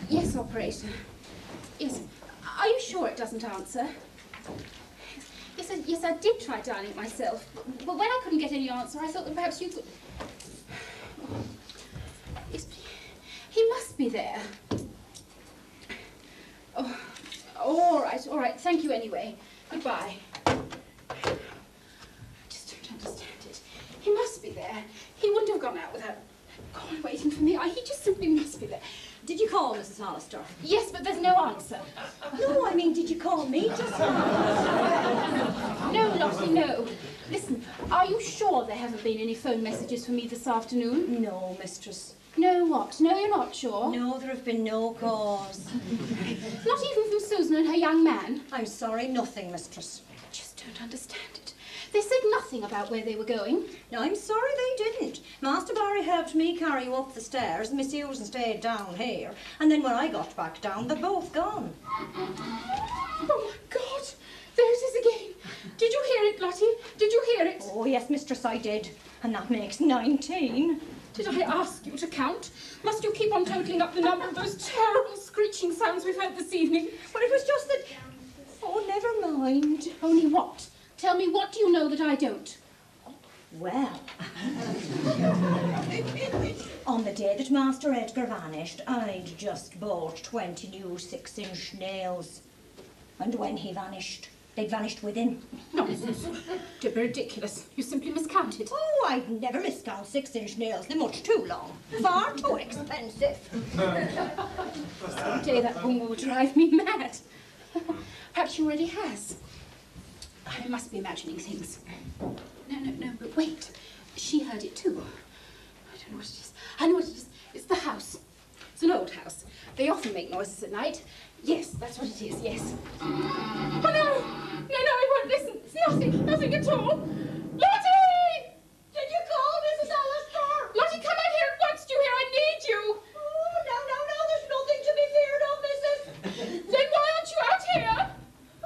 Yes, operator. Yes. Are you sure it doesn't answer? Yes, I did try dialing it myself. But when I couldn't get any answer, I thought that perhaps you could... Yes, he must be there. Oh, all right. Thank you anyway. Goodbye. I just don't understand it. He must be there. He wouldn't have gone out without waiting for me. He just simply must be there. Did you call, Mrs. Hollister? Yes, but there's no answer. No, I mean, did you call me just now? No, Lottie, no. Listen, are you sure there haven't been any phone messages for me this afternoon? No, mistress. No what? No, you're not sure? No, there have been no calls. Not even from Susan and her young man? I'm sorry, nothing, mistress. I just don't understand it. They said nothing about where they were going. No, I'm sorry they didn't. Master Barry helped me carry you up the stairs and Miss Susan stayed down here. And then when I got back down, they're both gone. Oh, my God! There it is again. Did you hear it, Lottie? Did you hear it? Oh, yes, mistress, I did. And that makes 19. Did I ask you to count? Must you keep on totalling up the number of those terrible screeching sounds we've heard this evening? But it was just that... Oh, never mind. Only what? Tell me, what do you know that I don't? Well, on the day that Master Edgar vanished, I'd just bought 20 new 6-inch nails. And when he vanished, they'd vanished with him. Nonsense. Don't be ridiculous. You simply miscounted. Oh, I'd never miscount 6-inch nails. They're much too long. Far too expensive. Some day that woman will drive me mad. Perhaps she already has. I must be imagining things. No, but wait. She heard it too. I don't know what it is. I know what it is. It's the house. It's an old house. They often make noises at night. Yes, that's what it is, yes. Oh, no! No, he won't listen. It's nothing at all. Lottie! Did you call, Mrs. Alistair? Lottie, come out here at once. Do you hear? I need you. Oh, no, there's nothing to be feared of, missus. Then why aren't you out here?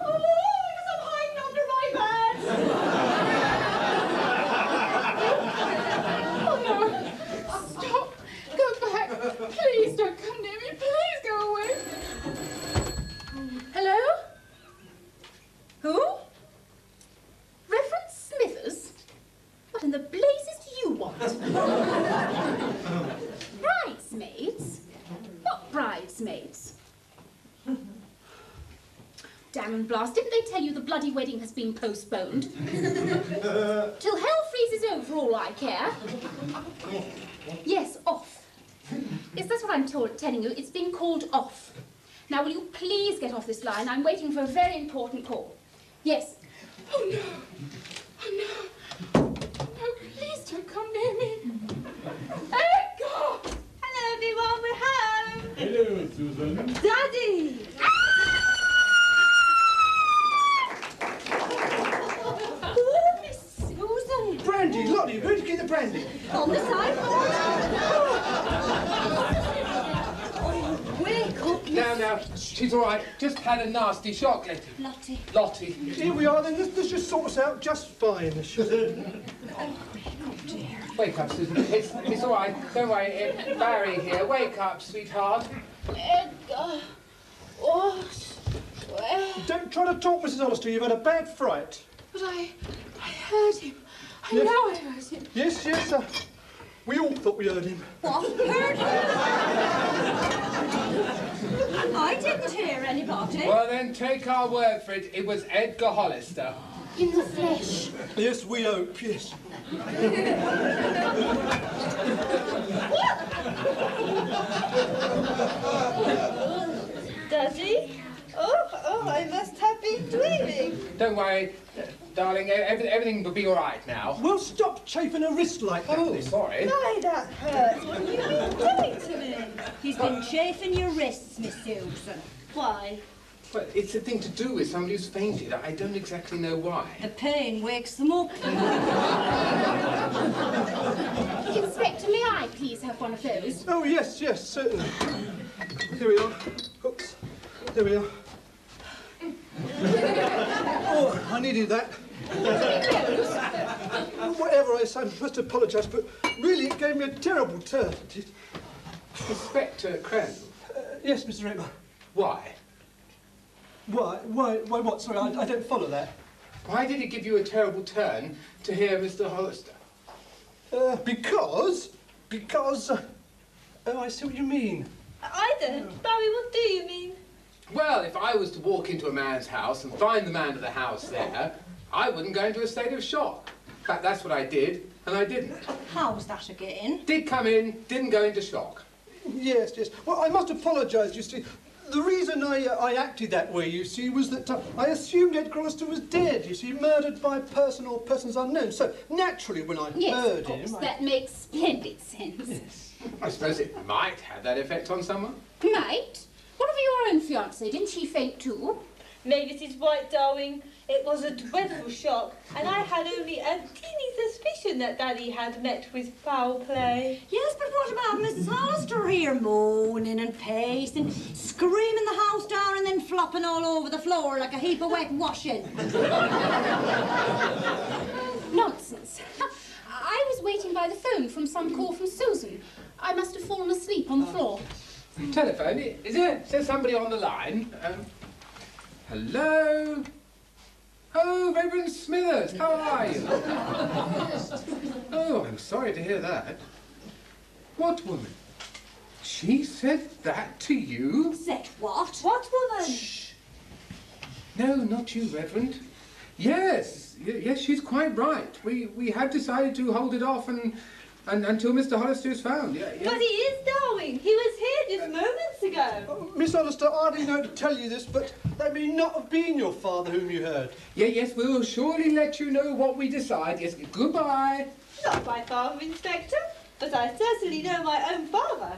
Oh, because I'm hiding under my bed. Oh, no. Stop. Go back. Please don't come near me. Please go away. Hello? Who? Reverend Smithers? What in the blazes do you want? Bridesmaids? What bridesmaids? Damn and blast, didn't they tell you the bloody wedding has been postponed? Till hell freezes over for all I care. Yes, off. Yes, that's what I'm telling you. It's been called off. Now, will you please get off this line? I'm waiting for a very important call. Yes. Oh, no. Oh, no. No, please don't come near me. Edgar! Hello, everyone, we're home. Hello, Susan. Daddy! Oh, Miss Susan. Brandy, Lottie, where'd you get the brandy? On the sideboard. Wake up, Now, she's all right. Just had a nasty shock, Lottie. Here we are then, this just sorts out just fine. Wake up, Susan. It's all right. Don't worry. Barry here. Wake up, sweetheart. Edgar. What? Where? Don't try to talk, Mrs. Hollister, you've had a bad fright. But I heard him. I Yes. know I heard him. Yes, we all thought we heard him. What? Heard him? I didn't hear anybody. Well, then take our word for it. It was Edgar Hollister. In the flesh. Yes, we hope, yes. Daddy? Oh, I must have been dreaming. Don't worry, darling. Everything will be all right now. Well, stop chafing her wrist like that. Oh, sorry. Why, that hurts. What have you been doing to me? He's been chafing your wrists, Miss Susan. Why? Well, it's a thing to do with somebody who's fainted. I don't exactly know why. The pain wakes them up. Inspector, may I please have one of those? Oh, yes, certainly. Here we are. Oops. There we are. Oh, I needed that. Whatever I say, I must apologise, but really it gave me a terrible turn. Inspector Cren. Yes, Mr. Raper. Why? Why what? Sorry, I don't follow that. Why did it give you a terrible turn to hear Mr. Hollister? Because, oh, I see what you mean. I don't. Barry, what do you mean? Well, if I was to walk into a man's house and find the man of the house there, I wouldn't go into a state of shock. In fact, that's what I did, and I didn't. How's that again? Did come in, didn't go into shock. Yes. Well, I must apologise, you see. The reason I acted that way, you see, was that I assumed Edgar Hollister was dead, you see, murdered by a person or persons unknown. So, naturally, when I heard of course, him... that makes splendid sense. Yes. I suppose it might have that effect on someone. Might? What of your own fiancée? Didn't she faint too? Mavis is right, darling. It was a dreadful shock, and I had only a teeny suspicion that Daddy had met with foul play. Yes, but what about Mrs. Hollister here, moaning and pacing, screaming the house down and then flopping all over the floor like a heap of wet washing? Nonsense. I was waiting by the phone from some call from Susan. I must have fallen asleep on the floor. Telephone, is there somebody on the line? Hello? Oh, Reverend Smithers, how are you? Oh, I'm sorry to hear that. What woman? She said that to you? Said what? What woman? Shh. No, not you, Reverend. Yes, she's quite right. We have decided to hold it off until Mr. Hollister is found. Yeah. But he is, darling. He was here just moments ago. Miss Hollister, I hardly know to tell you this, but that may not have been your father whom you heard. Yes, we will surely let you know what we decide. Yes, goodbye. Not my father, Inspector, but I certainly know my own father.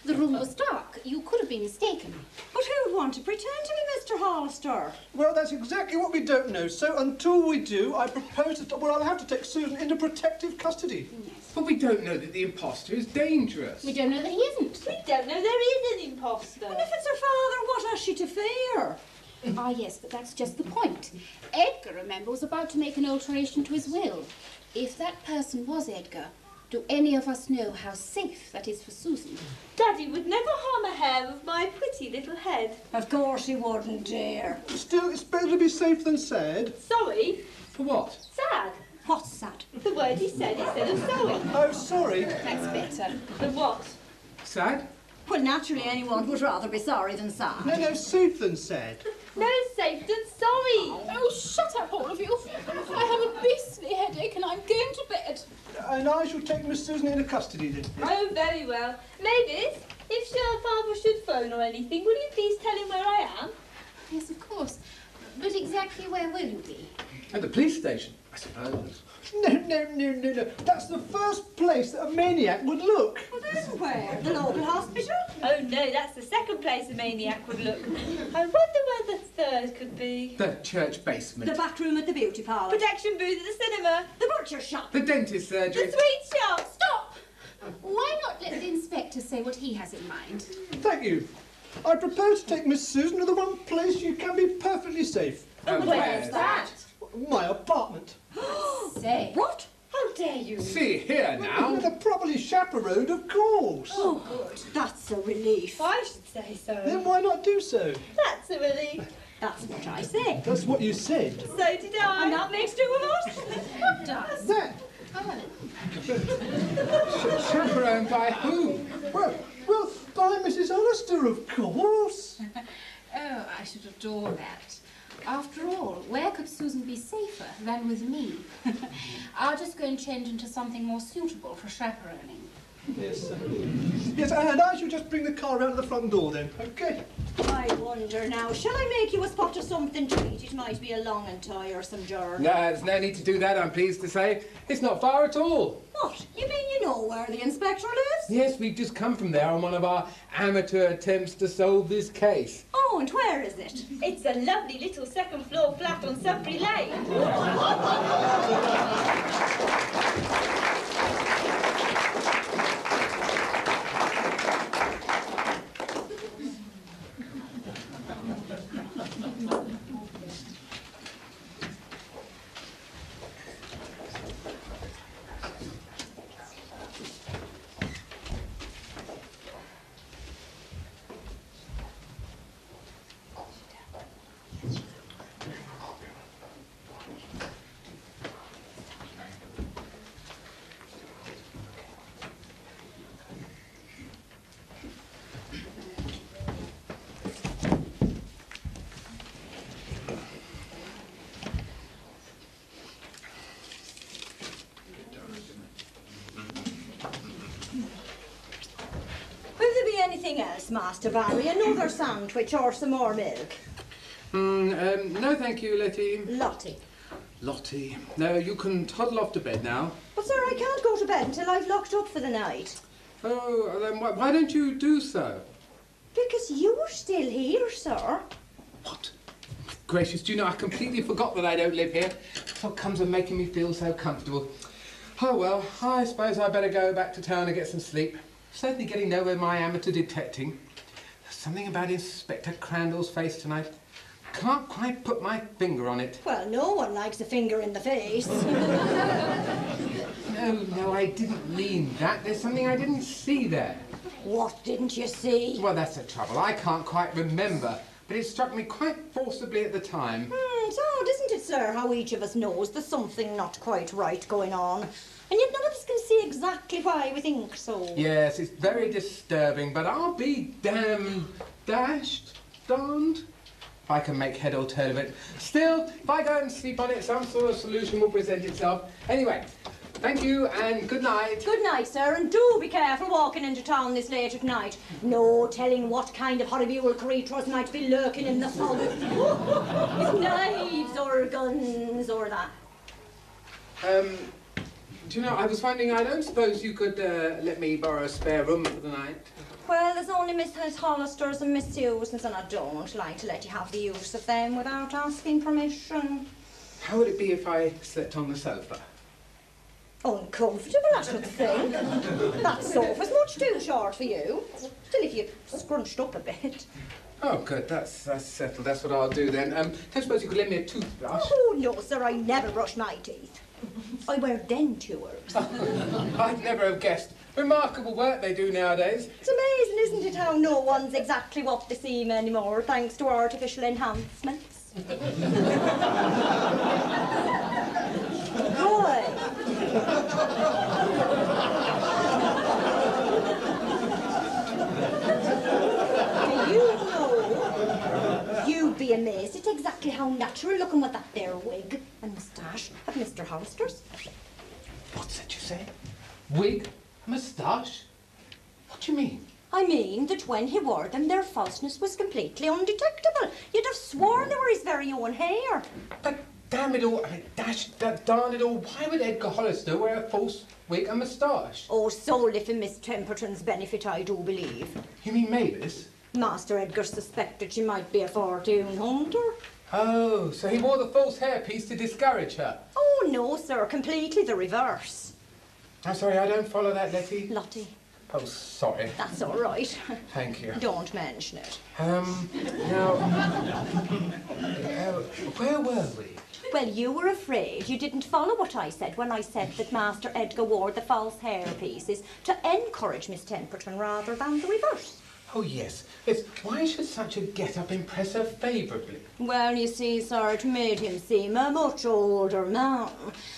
The room was dark. You could have been mistaken. But who would want to pretend to be Mr. Hollister? Well, that's exactly what we don't know. So until we do, I propose that, well, I'll have to take Susan into protective custody. But we don't know that the imposter is dangerous. We don't know that he isn't. We don't know there is an imposter. And if it's her father, what has she to fear? Ah, yes, but that's just the point. Edgar, remember, was about to make an alteration to his will. If that person was Edgar, do any of us know how safe that is for Susan? Daddy would never harm a hair of my pretty little head. Of course he wouldn't, dear. Still, it's better to be safe than sad. Sorry, For what? sad. What's that? The word he said instead of sorry. Oh, sorry. That's better. The what? Sad? Well, naturally anyone would rather be sorry than sad. No, safe than sad. No, safe than sorry. Oh, shut up, all of you. I have a beastly headache and I'm going to bed. And I shall take Miss Susan into custody then. Oh, very well. Mavis, if your father should phone or anything, will you please tell him where I am? Yes, of course. But exactly where will you be? At the police station, I suppose. No. That's the first place that a maniac would look. Well, then where? The local hospital? Oh, no, that's the second place a maniac would look. I wonder where the third could be. The church basement. The back room at the beauty parlour. Protection booth at the cinema. The butcher shop. The dentist The surgery. sweet shop. Stop! Why not let the inspector say what he has in mind? Thank you. I propose to take Miss Susan to the one place you can be perfectly safe. And Where's that? My apartment. Say. What? How dare you? See here now. They're properly chaperoned, of course. Oh, good. That's a relief. I should say Then so. why not do so? That's a relief. That's what I say. That's what you said. So did I. And that makes two of us. What does? That. Chaperoned by whom? Well, by Mrs. Hollister, of course. Oh, I should adore that. After all, where could Susan be safer than with me? I'll just go and change into something more suitable for chaperoning. Yes, yes, and I shall just bring the car round to the front door then, okay? I wonder now, shall I make you a spot of something to eat? It might be a long and tiresome journey. No, there's no need to do that, I'm pleased to say. It's not far at all. What? You mean you know where the inspector lives? Yes, we've just come from there on one of our amateur attempts to solve this case. Oh, and where is it? It's a lovely little second floor flat on Sudbury Lane. anything else, Master Barry? Another sandwich or some more milk? No, thank you, Letty. Lottie. Lottie. No, you can toddle off to bed now. But, sir, I can't go to bed until I've locked up for the night. Oh, then why don't you do so? Because you're still here, sir. What? Gracious, do you know, I completely forgot that I don't live here. That's what comes of making me feel so comfortable. Oh, well, I suppose I better go back to town and get some sleep. Certainly getting nowhere with my amateur detecting. There's something about Inspector Crandall's face tonight. Can't quite put my finger on it. Well, no one likes a finger in the face. No, I didn't mean that. There's something I didn't see there. What didn't you see? Well, that's the trouble. I can't quite remember. But it struck me quite forcibly at the time. It's odd, isn't it, sir, how each of us knows there's something not quite right going on. And yet none of us can see exactly why we think so. Yes, it's very disturbing, but I'll be darned. If I can make head or tail of it. Still, if I go and sleep on it, some sort of solution will present itself. Anyway, thank you and good night. Good night, sir, and do be careful walking into town this late at night. No telling what kind of horrible creatures might be lurking in the fog. With knives or guns or that. Do you know, I was wondering, I don't suppose you could let me borrow a spare room for the night? Well, there's only Miss Hollister's and Miss Susan's, and I don't like to let you have the use of them without asking permission. How would it be if I slept on the sofa? Uncomfortable, I should think. That sofa's much too short for you. Still, if you scrunched up a bit. Oh, good, that's settled. That's what I'll do then. Don't suppose you could lend me a toothbrush? Oh, no, sir, I never brush my teeth. I wear dentures. I'd never have guessed. Remarkable work they do nowadays. It's amazing, isn't it, how no one's exactly what they seem anymore, thanks to artificial enhancements. Boy. Do you know, you'd be amazed at exactly how natural looking with that there wig and moustache of Mr. Hollister's. What's that you say? Wig? Moustache? What do you mean? I mean that when he wore them, their falseness was completely undetectable. You'd have sworn they were his very own hair. But damn it all, darn it all, why would Edgar Hollister wear a false wig and moustache? Oh, solely for Miss Temperton's benefit, I do believe. You mean Mavis? Master Edgar suspected she might be a fortune hunter. Oh, so he wore the false hairpiece to discourage her? Oh, no, sir, completely the reverse. I'm sorry, I don't follow that, Letty. Lottie. Oh, sorry. That's all right. Thank you. Don't mention it. Now, where were we? Well, you were afraid you didn't follow what I said when I said that Master Edgar wore the false hairpieces to encourage Miss Temperton rather than the reverse. Oh, yes. Yes. Why should such a get-up impress her favourably? Well, you see, sir, it made him seem a much older man.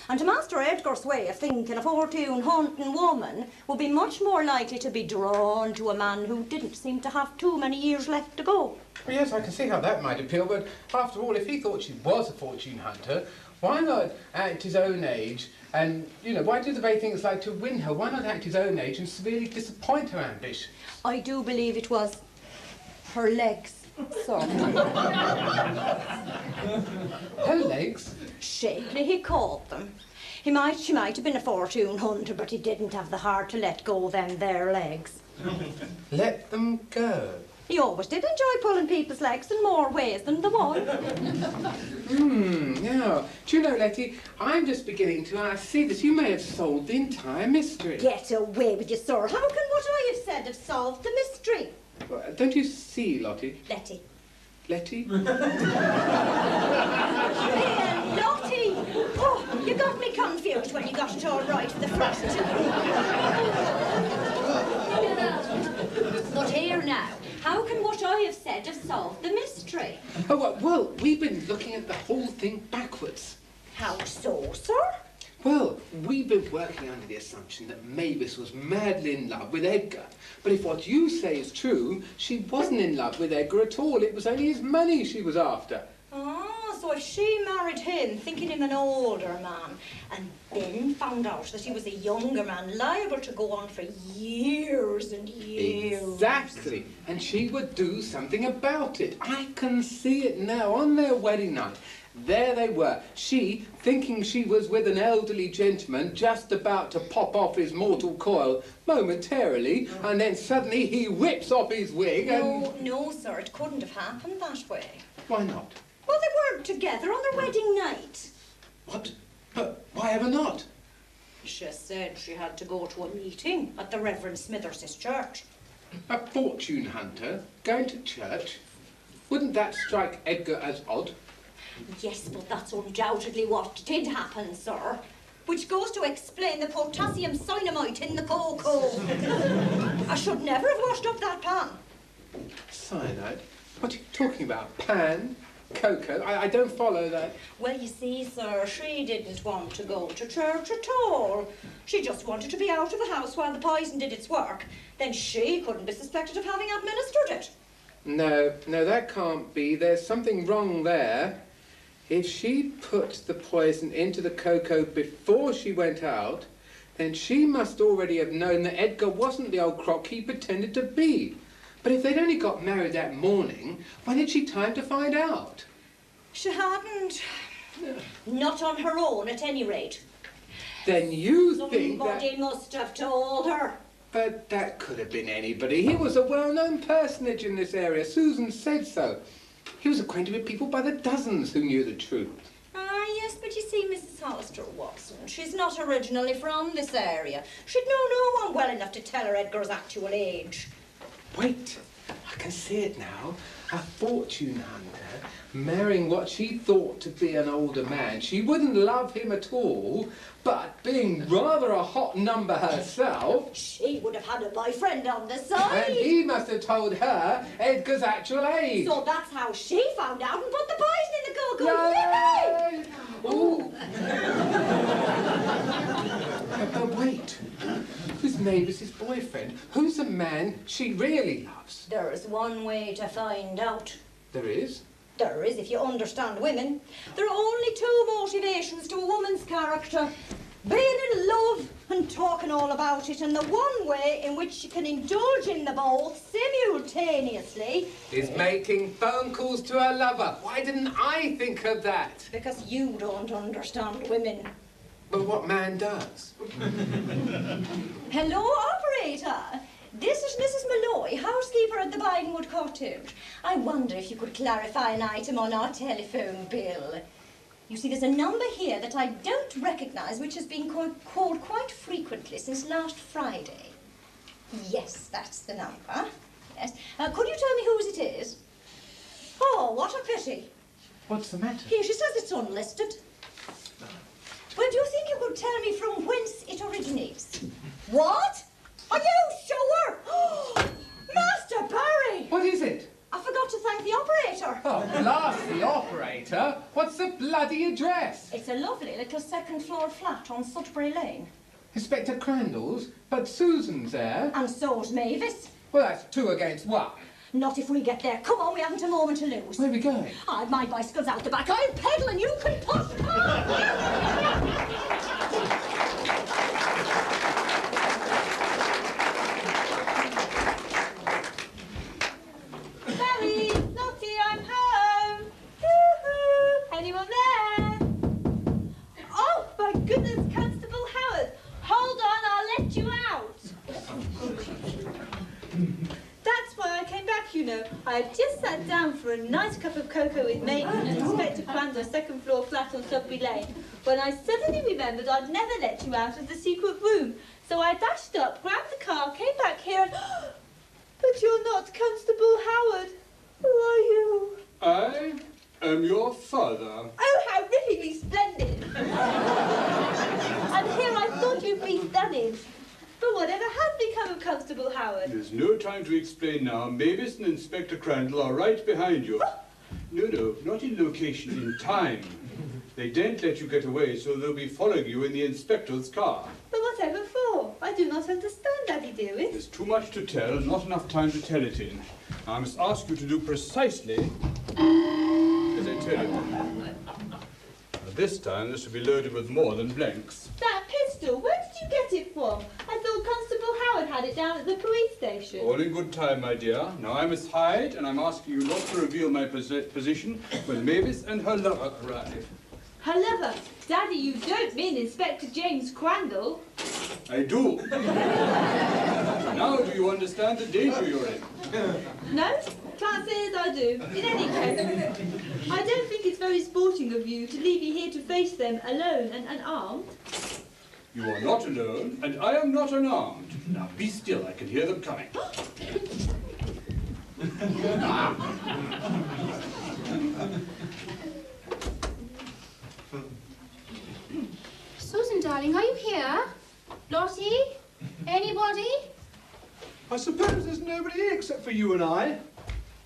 And to Master Edgar's way of thinking, a fortune-hunting woman would be much more likely to be drawn to a man who didn't seem to have too many years left to go. Well, yes, I can see how that might appeal, but after all, if he thought she was a fortune hunter, why not act his own age and, you know, why do the very things like to win her? Why not act his own age and severely disappoint her ambition? I do believe it was her legs, sir. Her legs? Shapely, he called them. She might have been a fortune hunter, but he didn't have the heart to let go them their legs. Let them go. He always did enjoy pulling people's legs in more ways than the one. Yeah. Do you know, Letty, I'm just beginning to see that you may have solved the entire mystery. Get away with you, sir. How can what I have said have solved the mystery? Well, don't you see, Lottie? Letty. Letty? There, Lottie! Oh, you got me confused when you got it all right the first time. But here now, how can what I have said have solved the mystery? Oh, well, we've been looking at the whole thing backwards. How so, sir? Well, we've been working under the assumption that Mavis was madly in love with Edgar. But if what you say is true, she wasn't in love with Edgar at all. It was only his money she was after. Ah, so if she married him, thinking him an older man, and then found out that he was a younger man, liable to go on for years years and years. Exactly. And she would do something about it. I can see it now on their wedding night. There they were, she thinking she was with an elderly gentleman just about to pop off his mortal coil momentarily, and then suddenly he whips off his wig and... No, sir, it couldn't have happened that way. Why not? Well, they weren't together on their wedding night. What? But why ever not? She said she had to go to a meeting at the Reverend Smithers's church. A fortune hunter going to church? Wouldn't that strike Edgar as odd? Yes, but that's undoubtedly what did happen, sir. Which goes to explain the potassium cyanamide in the cocoa. I should never have washed up that pan. Cyanide? What are you talking about? Pan? Cocoa? I don't follow that. Well, you see, sir, she didn't want to go to church at all. She just wanted to be out of the house while the poison did its work. Then she couldn't be suspected of having administered it. No, that can't be. There's something wrong there. If she put the poison into the cocoa before she went out, then she must already have known that Edgar wasn't the old crock he pretended to be. But if they'd only got married that morning, when had she time to find out? She hadn't. Not on her own, at any rate. Then you think that... Somebody must have told her. But that could have been anybody. He was a well-known personage in this area. Susan said so. He was acquainted with people by the dozens who knew the truth. Ah, yes, but you see, Mrs. Hollister wasn't. She's not originally from this area. She'd know no one well enough to tell her Edgar's actual age. Wait, I can see it now. A fortune hunter marrying what she thought to be an older man. She wouldn't love him at all, but being rather a hot number herself... She would have had a boyfriend on the side. And he must have told her Edgar's actual age. So that's how she found out and put the poison in the cocoa. Yay! Ooh. But wait, who's Mavis's boyfriend? Who's the man she really loves? There's one way to find out. There is? There is, if you understand women. There are only two motivations to a woman's character. Being in love and talking all about it, and the one way in which she can indulge in the both simultaneously is making phone calls to her lover. Why didn't I think of that? Because you don't understand women. But what man does? Hello, operator. This is Mrs. Malloy, housekeeper at the Bidingwood Cottage. I wonder if you could clarify an item on our telephone bill. You see, there's a number here that I don't recognise, which has been called quite frequently since last Friday. Yes, that's the number. Yes. Could you tell me whose it is? Oh, what a pity. What's the matter? Here, she says it's unlisted. Well, do you think you could tell me from whence it originates? What? Are you sure? Master Barry! What is it? I forgot to thank the operator. Oh, blast the operator! What's the bloody address? It's a lovely little second-floor flat on Sudbury Lane. Inspector Crandall's? But Susan's there. And so's Mavis. Well, that's 2 against 1. Not if we get there. Come on, we haven't a moment to lose. Where are we going? My bicycle's out the back. I'll pedal and you can push. Barry, Lottie, I'm home. Woo-hoo. Anyone there? Oh, my goodness, Constable Howard. Hold on, I'll let you out. That's why I came back, you know. I had just sat down for a nice cup of cocoa with Maitland and Inspector Crandall's second-floor flat on Sudbury Lane, when I suddenly remembered I'd never let you out of the secret room. So I dashed up, grabbed the car, came back here and... But you're not Constable Howard. Who are you? I am your father. Oh, how rippingly splendid. And here I thought you'd be stunning. But whatever has become of Constable Howard? There's no time to explain now. Mavis and Inspector Crandall are right behind you. No, not in location, in time. They daren't let you get away, so they'll be following you in the inspector's car. But whatever for? I do not understand, Daddy dearest. There's too much to tell and not enough time to tell it in. I must ask you to do precisely as I tell you. This time, this will be loaded with more than blanks. That pistol, where did you get it from? I thought Constable Howard had it down at the police station. All in good time, my dear. Now I must hide, and I'm asking you not to reveal my position when Mavis and her lover arrive. Her lover? Daddy, you don't mean Inspector James Crandall? I do. Now do you understand the danger you're in? No, can't say as I do. In any case, I don't think it's very sporting of you to leave you here to face them alone and unarmed. You are not alone, and I am not unarmed. Now be still, I can hear them coming. Susan, darling, are you here? Lottie? Anybody? I suppose there's nobody here except for you and I.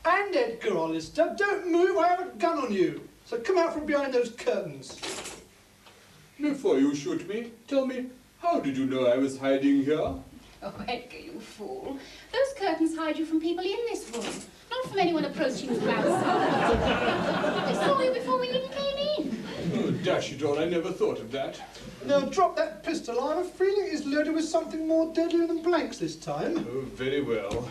And Edgar Hollister. Don't move, I have a gun on you. So come out from behind those curtains. Before you shoot me, tell me, how did you know I was hiding here? Oh, Edgar, you fool. Those curtains hide you from people in this room, not from anyone approaching from outside. I saw you before we even came in. Oh, dash it all, I never thought of that. Now drop that pistol. I have a feeling it's loaded with something more deadly than blanks this time. Oh, very well.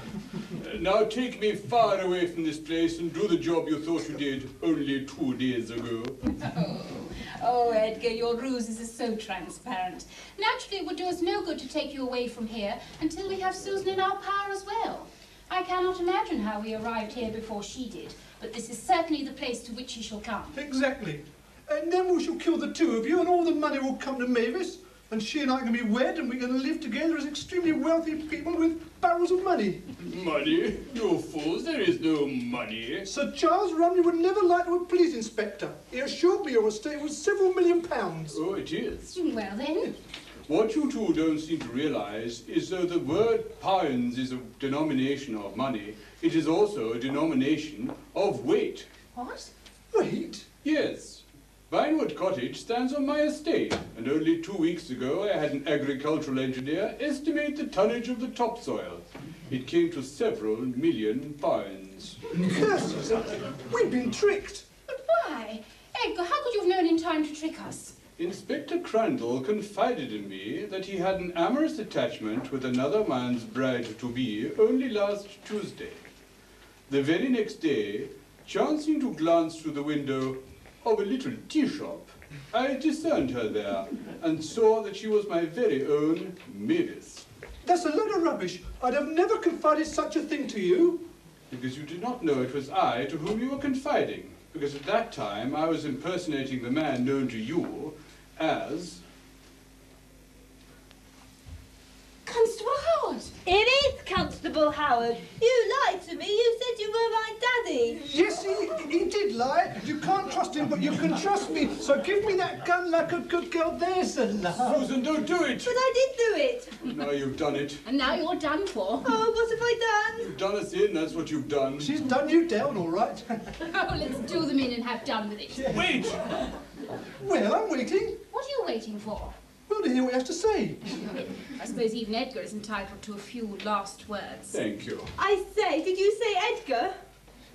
Now take me far away from this place and do the job you thought you did only 2 days ago. Oh, Edgar, your ruses are so transparent. Naturally, it would do us no good to take you away from here until we have Susan in our power as well. I cannot imagine how we arrived here before she did, but this is certainly the place to which she shall come. Exactly. And then we shall kill the two of you and all the money will come to Mavis. And she and I can be wed and we're going to live together as extremely wealthy people with barrels of money. Money? You fools, there is no money. Sir Charles Rumney would never lie to a police inspector. He assured me your estate was several £1 million. Oh, it is. Well, then. What you two don't seem to realise is though the word pounds is a denomination of money, it is also a denomination of weight. What? Wait. Yes. Vinewood Cottage stands on my estate, and only 2 weeks ago I had an agricultural engineer estimate the tonnage of the topsoil. It came to several £1 million. Curses! We've been tricked. But why? Edgar, how could you have known in time to trick us? Inspector Crandall confided in me that he had an amorous attachment with another man's bride-to-be only last Tuesday. The very next day, chancing to glance through the window of a little tea shop, I discerned her there and saw that she was my very own Mavis. That's a load of rubbish. I'd have never confided such a thing to you. Because you did not know it was I to whom you were confiding. Because at that time I was impersonating the man known to you as... Constable Howard! It is Constable Howard. You lied to me. You said you were my daddy. Yes, he did lie. You can't trust him, but you can trust me. So give me that gun like a good girl. There's a love. Susan, don't do it! But I did do it. Now you've done it. And now you're done for. Oh, what have I done? You've done us in, that's what you've done. She's done you down, all right. Oh, let's do them in and have done with it. Wait! Well, I'm waiting. What are you waiting for? Well, to hear what he has to say. I suppose even Edgar is entitled to a few last words. Thank you. I say, did you say Edgar?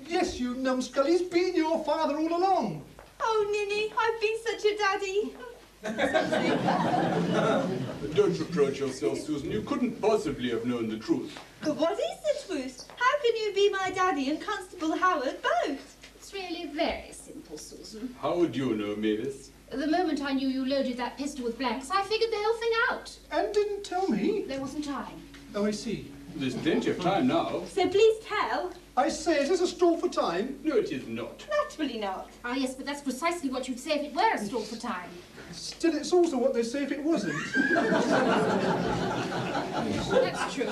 Yes, you numbskull. He's been your father all along. Oh, Ninny, I've been such a daddy. Don't reproach yourself, Susan. You couldn't possibly have known the truth. What is the truth? How can you be my daddy and Constable Howard both? It's really very simple, Susan. How would you know, Mavis? The moment I knew you loaded that pistol with blanks, I figured the whole thing out. And didn't tell me. There wasn't time. Oh, I see. There's plenty of time now. So please tell. I say, is this a stall for time? No, it is not. Naturally not. Ah, yes, but that's precisely what you'd say if it were a stall for time. Still, it's also what they say if it wasn't. That's true.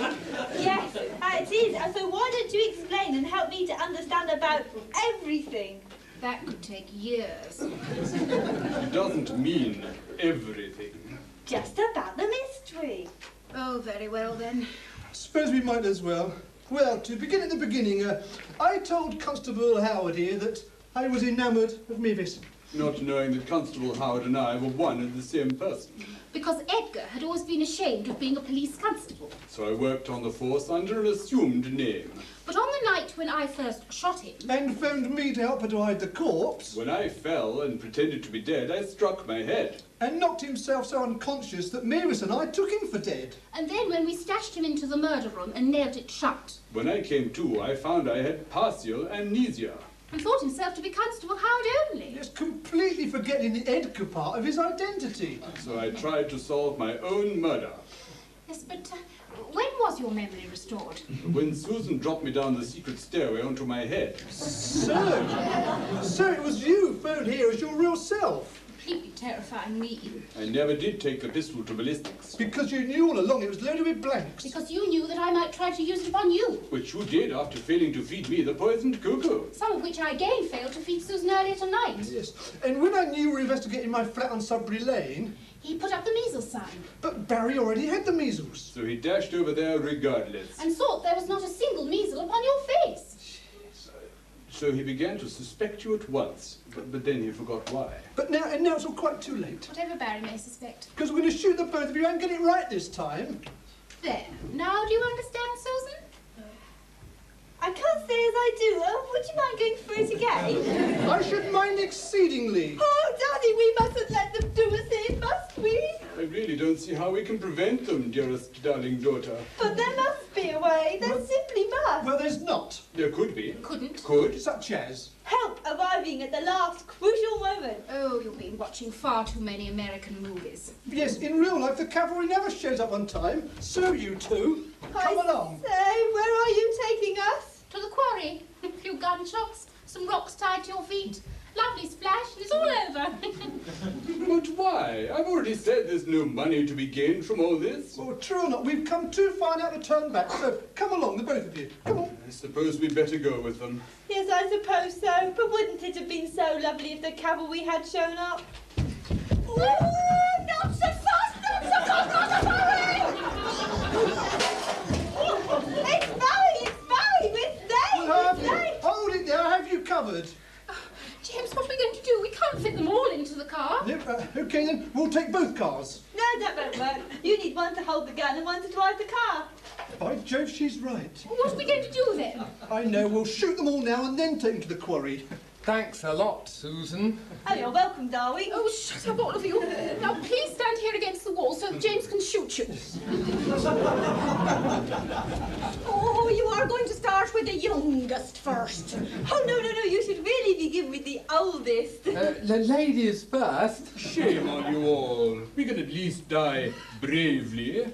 Yes, it is. And so why don't you explain and help me to understand about everything? That could take years. It doesn't mean everything. Just about the mystery. Oh, very well then. Suppose we might as well. Well, to begin at the beginning, I told Constable Howard here that I was enamoured of Mavis. Not knowing that Constable Howard and I were one and the same person. Because Edgar had always been ashamed of being a police constable. So I worked on the force under an assumed name. But on the night when I first shot him. And phoned me to help her to hide the corpse. When I fell and pretended to be dead, I struck my head. And knocked himself so unconscious that Mavis and I took him for dead. And then when we stashed him into the murder room and nailed it shut. When I came to, I found I had partial amnesia. And thought himself to be Constable Howard only. Yes, completely forgetting the Edgar part of his identity. So I tried to solve my own murder. Yes, but when was your memory restored? When Susan dropped me down the secret stairway onto my head. So it was you who phoned here as your real self. Completely terrifying me. I never did take the pistol to ballistics. Because you knew all along it was loaded with blanks. Because you knew that I might try to use it upon you. Which you did after failing to feed me the poisoned cocoa. Some of which I again failed to feed Susan earlier tonight. Yes, and when I knew you were investigating my flat on Sudbury Lane... He put up the measles sign. But Barry already had the measles. So he dashed over there regardless. And thought there was not a single measle upon your face. So he began to suspect you at once, but then he forgot why. But now it's all quite too late. Whatever Barry may suspect. Because we're going to shoot the both of you and get it right this time. There. Now do you understand, Susan? I can't say as I do. Would you mind going through it again? I should mind exceedingly. Oh, Daddy, we mustn't let them do us in, must we? I really don't see how we can prevent them, dearest darling daughter. But there must be a way. There simply must. Well, there's not. There could be. Couldn't. Could. Such as... Help arriving at the last crucial moment. Oh, you've been watching far too many American movies. Yes, in real life the cavalry never shows up on time. So you two, come along. Say, where are you taking us? To the quarry. A few gunshots, some rocks tied to your feet. Lovely splash, and it's all over. But why? I've already said there's no money to be gained from all this. Well, true or not, we've come too far now to turn back. So come along, the both of you. Come on. I suppose we'd better go with them. Yes, I suppose so. But wouldn't it have been so lovely if the cavalry had shown up? Ooh, not so fast, not so fast, not so It's Barry, we're safe, Hold it there, I have you covered. James, what are we going to do? We can't fit them all into the car. Yep, okay then, we'll take both cars. No, that won't work. You need one to hold the gun and one to drive the car. By Jove, she's right. What are we going to do then? I know, we'll shoot them all now and then take them to the quarry. Thanks a lot, Susan. Oh, you're welcome, darling. Oh, shut up, all of you. Now, please stand here against the wall so that James can shoot you. Oh, you are going to start with the youngest first. Oh, no, you should really begin with the oldest. The ladies first. Shame on you all. We can at least die bravely.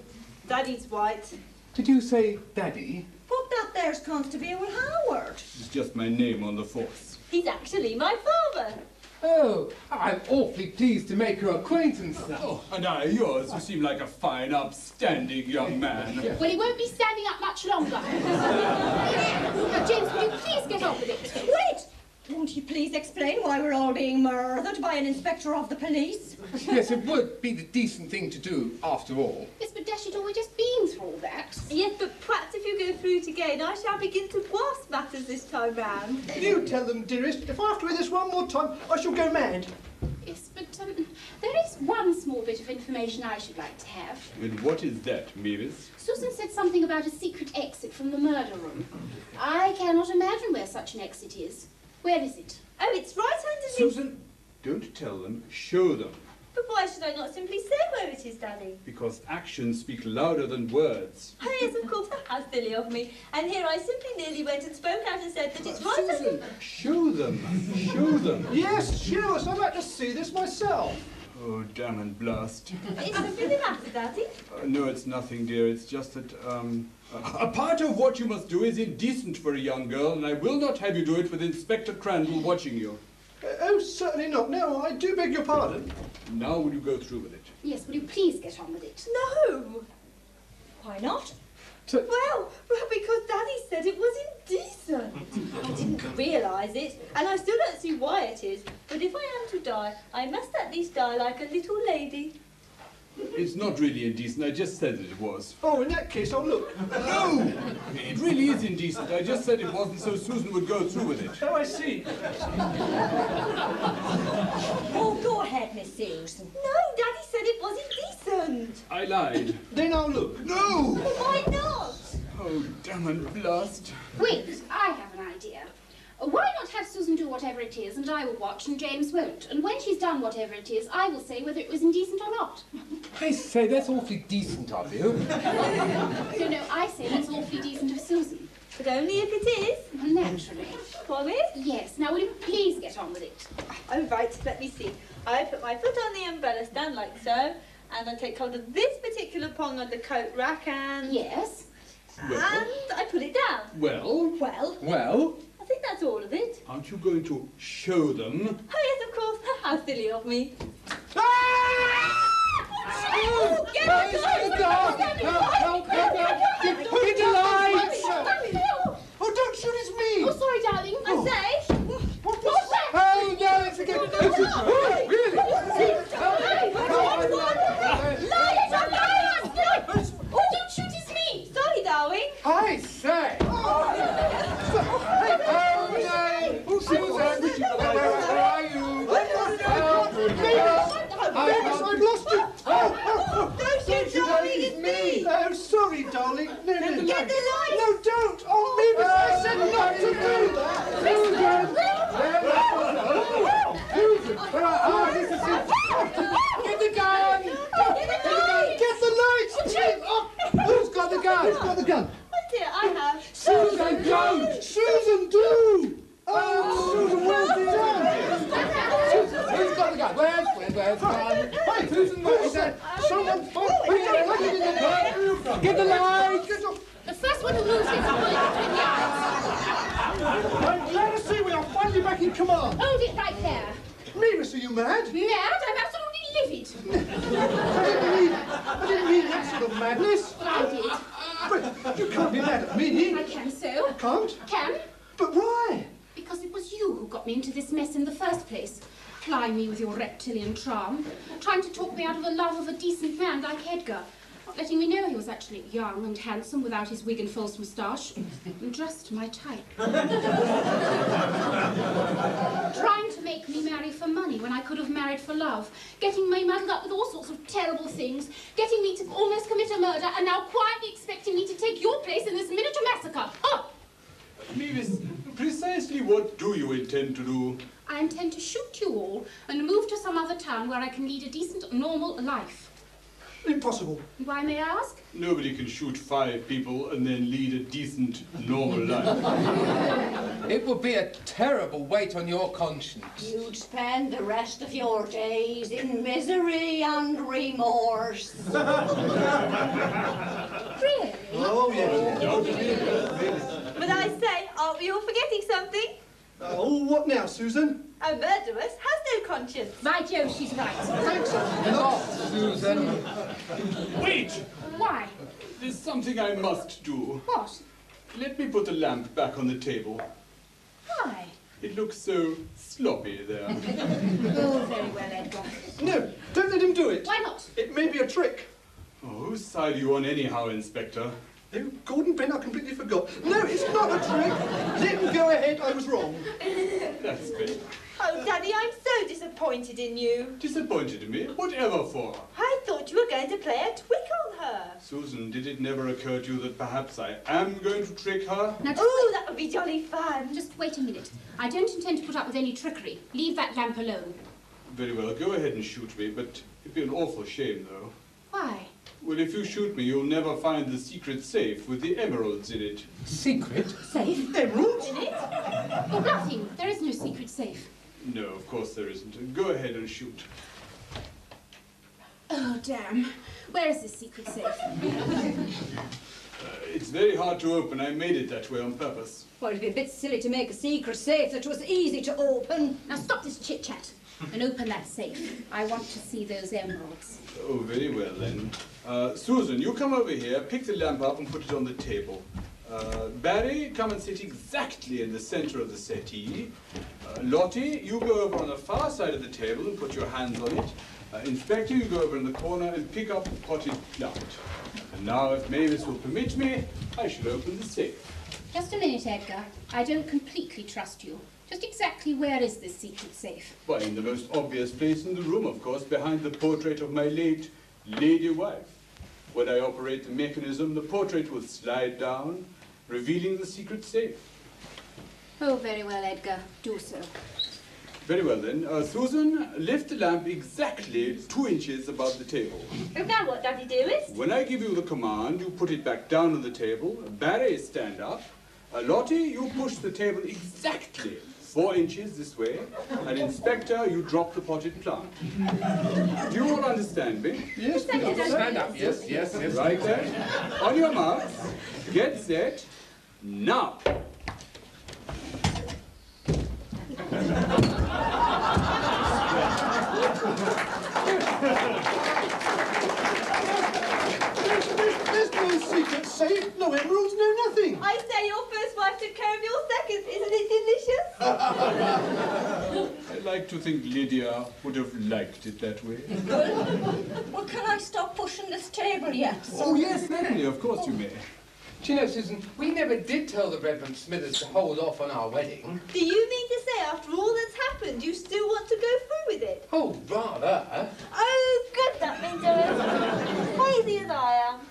Daddy's white. Did you say Daddy? But that there's Constable Howard. It's just my name on the force. He's actually my father. Oh, I'm awfully pleased to make your acquaintance. Oh, and I yours. You seem like a fine, upstanding young man. Well, he won't be standing up much longer. Now, James, will you please get on with it? Wait! Won't you please explain why we're all being murdered by an inspector of the police? Yes, it would be the decent thing to do, after all. Yes, but dash it all, we've just been through all that. Yes, but perhaps if you go through it again, I shall begin to grasp matters this time round. You tell them, dearest, if I have to hear this one more time, I shall go mad. Yes, but there is one small bit of information I should like to have. And what is that, Mavis? Susan said something about a secret exit from the murder room. I cannot imagine where such an exit is. Where is it? Oh, it's right under the... Susan, don't tell them, show them. But why should I not simply say where it is, Daddy? Because actions speak louder than words. Oh, yes, of course, how silly of me. And here I simply nearly went and spoke out and said that it's right under... Susan, show them, show them. Yes, show us, I'd like to see this myself. Oh, damn and blast. Is something the matter, Daddy? No, it's nothing, dear. It's just that, a part of what you must do is indecent for a young girl, and I will not have you do it with Inspector Crandall watching you. Oh, certainly not. No, I do beg your pardon. Now will you go through with it? Yes, will you please get on with it? No. Why not? Well, because Daddy said it was indecent. I didn't realise it, and I still don't see why it is. But if I am to die, I must at least die like a little lady. It's not really indecent. I just said that it was. Oh, in that case, I'll look. No! It really is indecent. I just said it wasn't so Susan would go through with it. Oh, I see. Oh, go ahead, Miss Susan. No, Daddy said it was indecent. I lied. Then I'll look. No! Why not? Oh, damn and blast. Wait, I have an idea. Why not have Susan do whatever it is, and I will watch, and James won't. And when she's done whatever it is, I will say whether it was indecent or not. I say, that's awfully decent of you. No, I say that's awfully decent of Susan. But only if it is. Well, naturally. Promise? Yes. Now, will you please get on with it? Oh, right, let me see. I put my foot on the umbrella stand like so, and I take hold of this particular prong on the coat rack and... Yes. And I pull it down. Well? Well? I think that's all of it. Aren't you going to show them? Oh, yes, of course. How silly of me. Ah! Oh, get Help! Get the lights! Oh, don't shoot, it's me! Oh, sorry, darling. I say... What's that? Oh, no, it's again. Really? Oh, don't shoot, it's me. Sorry, darling. I say! Oh, no! Oh, Susan! Where are you? I've lost you! Don't shoot, darling, it's me. Oh, sorry, darling. No. Get the lights. No, don't! Oh, Mavis, I said not to do that! Get the gun! Get the lights! Who's got the gun? Who's got the gun? Oh, dear, I have. Susan, don't! Susan, do! Oh, Susan, where's the gun? Who's got the gun? Where's the gun? Hey, Susan, what is that? Someone... Get the lights! The first one who moves gets a bullet between the eyes. I'm glad to see we are finally back in command. Hold it right there. Mavis, are you mad? Mad? I'm absolutely livid. I didn't mean that sort of madness. But I did. But you can't be mad at me. I can so. Can't? Can. But why? Because it was you who got me into this mess in the first place. Plying me with your reptilian charm. Trying to talk me out of the love of a decent man like Edgar. Not letting me know he was actually young and handsome without his wig and false moustache. And just my type. Trying to make me marry for money when I could have married for love. Getting me muddled up with all sorts of terrible things. Getting me to almost commit a murder and now quietly expecting me to take your place in this miniature massacre. Oh! Mavis, precisely what do you intend to do? I intend to shoot you all and move to some other town where I can lead a decent, normal life. Impossible. Why, may I ask? Nobody can shoot 5 people and then lead a decent, normal life. It will be a terrible weight on your conscience. You'd spend the rest of your days in misery and remorse. Really? Oh, yes. But I say, aren't we all forgetting something? Oh, what now, Susan? A murderess has no conscience. By Jove, she's right. Not Susan. Wait! Why? There's something I must do. What? Let me put the lamp back on the table. Why? It looks so sloppy there. Oh, very well, Edgar. No, don't let him do it. Why not? It may be a trick. Oh, whose side are you on anyhow, Inspector? Oh, Gordon Bent, I completely forgot. No, it's not a trick. Let him go ahead, I was wrong. That's better. Oh, Daddy, I'm so disappointed in you. Disappointed in me? Whatever for? I thought you were going to play a trick on her. Susan, did it never occur to you that perhaps I am going to trick her? Now, just, Oh, that would be jolly fun. just wait a minute. I don't intend to put up with any trickery. Leave that lamp alone. Very well, go ahead and shoot me, but it'd be an awful shame, though. Why? Well, if you shoot me, you'll never find the secret safe with the emeralds in it. Secret? Safe? Emeralds? In it? Oh, nothing. There is no secret safe. No, of course there isn't. Go ahead and shoot. Oh, damn. Where is this secret safe? It's very hard to open. I made it that way on purpose. Well, it'd be a bit silly to make a secret safe that was easy to open. Now stop this chit-chat and open that safe. I want to see those emeralds. Oh, very well then. Susan, you come over here, pick the lamp up and put it on the table. Barry, come and sit exactly in the center of the settee. Lottie, you go over on the far side of the table and put your hands on it. Inspector, you go over in the corner and pick up the potted plant. And now, if Mavis will permit me, I shall open the safe. Just a minute, Edgar. I don't completely trust you. Just exactly where is this secret safe? Why, in the most obvious place in the room, of course, behind the portrait of my late lady wife. When I operate the mechanism, the portrait will slide down, revealing the secret safe. Oh, very well, Edgar. Do so. Very well then. Susan, lift the lamp exactly 2 inches above the table. And now what, Daddy dearest? When I give you the command, you put it back down on the table. Barry, stand up. Lottie, you push the table exactly 4 inches this way. And Inspector, you drop the potted plant. Do you all understand me? Yes, Thank you, Daddy. Stand up, yes, yes, yes. Right then. On your marks, get set, now. There's no secret safe, no emeralds, no nothing. I say your first wife took care of your second. Isn't it delicious? I'd like to think Lydia would have liked it that way. Well, can I stop pushing this table yet? Oh, yes, certainly, of course you may. Do you know, Susan, we never did tell the Reverend Smithers to hold off on our wedding. Do you mean to say after all that's happened, you still want to go through with it? Oh, rather. Oh, good, that means you're as crazy as I am.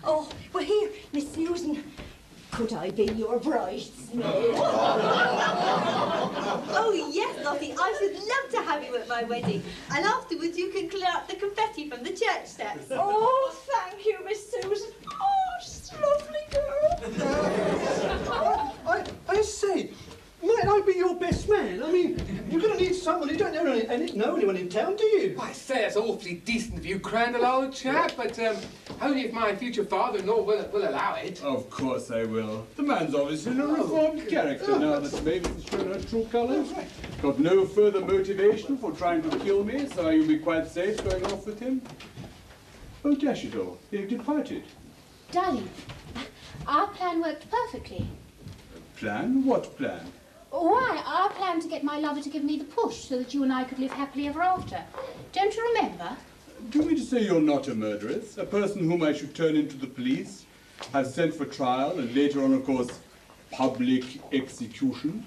Oh, well, here, Miss Susan, could I be your bridesmaid? Oh, yes, Lottie, I should love to have you at my wedding. And afterwards you can clear up the confetti from the church steps. Oh, thank you, Miss Susan. Oh, she's a lovely girl. I say, might I be your best man? I mean, you're going to need someone who don't know anyone in town, do you? I say, it's awfully decent of you, Crandall, old chap, but only if my future father-in-law will allow it. Of course I will. The man's obviously a reformed character now that Mavis has shown her true colours. Got no further motivation for trying to kill me, so you'll be quite safe going off with him. Oh, dash it all, they've departed. Darling, our plan worked perfectly. Plan? What plan? Why, our plan to get my lover to give me the push so that you and I could live happily ever after. Don't you remember? Do you mean to say you're not a murderess? A person whom I should turn into the police, have sent for trial, and later on, of course, public execution?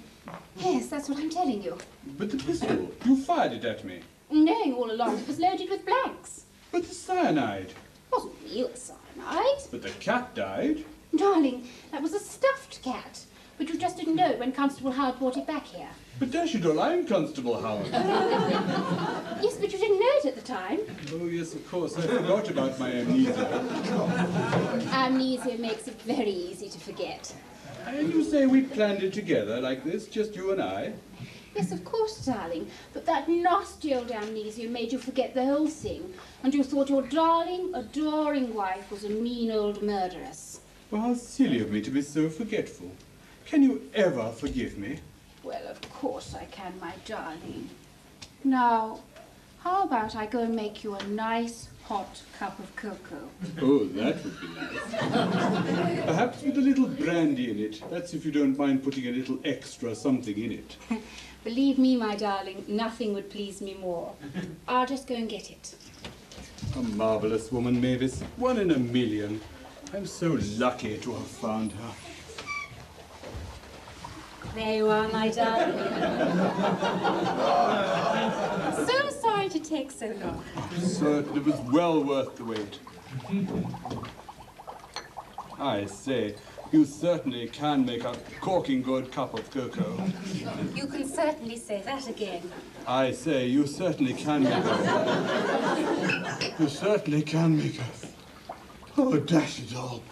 Yes, that's what I'm telling you. But the pistol, you fired it at me. Knowing all along it was loaded with blanks. But the cyanide. It wasn't real cyanide. But the cat died. Darling, that was a stuffed cat. But you just didn't know it when Constable Howard brought it back here. But dash it all, I'm Constable Howard. Yes, but you didn't know it at the time. Oh, yes, of course. I forgot about my amnesia. Amnesia makes it very easy to forget. And you say we planned it together like this, just you and I? Yes, of course, darling. But that nasty old amnesia made you forget the whole thing. And you thought your darling, adoring wife was a mean old murderess. Well, how silly of me to be so forgetful. Can you ever forgive me? Well, of course I can, my darling. Now, how about I go and make you a nice hot cup of cocoa? Oh, that would be nice. Perhaps with a little brandy in it. That's if you don't mind putting a little extra something in it. Believe me, my darling, nothing would please me more. I'll just go and get it. A marvellous woman, Mavis. 1 in a million. I'm so lucky to have found her. There you are, my darling. So sorry to take so long. Certainly, it was well worth the wait. I say, you certainly can make a corking good cup of cocoa. You can certainly say that again. I say, you certainly can make a... You certainly can make a... Oh, dash it all.